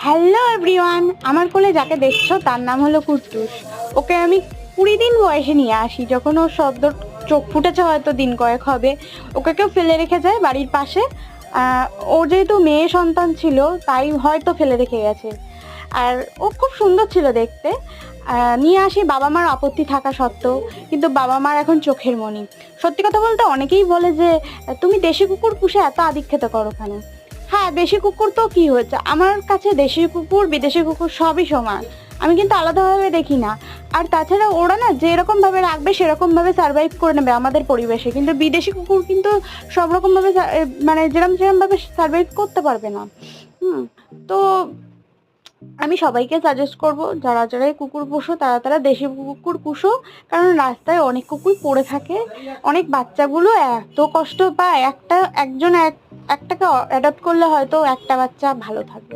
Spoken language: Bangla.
হ্যালো এভরিওয়ান, আমার কোলে যাকে দেখছো তার নাম হলো কুট্টুস। ওকে আমি 20 দিন বয়সে নিয়ে আসি, যখন ওর সদ্য চোখ ফুটেছে, হয়তো দিন কয়েক হবে। ওকে কেউ ফেলে রেখে যায় বাড়ির পাশে। ওর যেহেতু মেয়ে সন্তান ছিল, তাই হয়তো ফেলে রেখে গেছে। আর ও খুব সুন্দর ছিল দেখতে। নিয়ে আসি বাবা মার আপত্তি থাকা সত্ত্বেও, কিন্তু বাবা মার এখন চোখের মণি। সত্যি কথা বলতে অনেকেই বলে যে তুমি দেশি কুকুর পুষে এত আদিক্ষেতা করো কেন। হ্যাঁ, দেশি কুকুর তো কি হয়েছে, আমার কাছে দেশি কুকুর বিদেশি কুকুর সবই সমান। আমি কিন্তু আলাদাভাবে দেখি না। আর তাছাড়া ওরা না যেরকম ভাবে রাখবে সেরকম ভাবে সার্ভাইভ করে নেবে আমাদের পরিবেশে, কিন্তু বিদেশি কুকুর কিন্তু সব রকম ভাবে মানে যেরকম যেরকম ভাবে সার্ভাইভ করতে পারবে না। তো আমি সবাইকে সাজেস্ট করব, যারা যারাই কুকুর পোষো তারা তারা দেশি কুকুর পুষো। কারণ রাস্তায় অনেক কুকুর পড়ে থাকে, অনেক বাচ্চাগুলো এত কষ্ট পায়। একটাকে অ্যাডপ্ট করলে হয়তো একটা বাচ্চা ভালো থাকবে।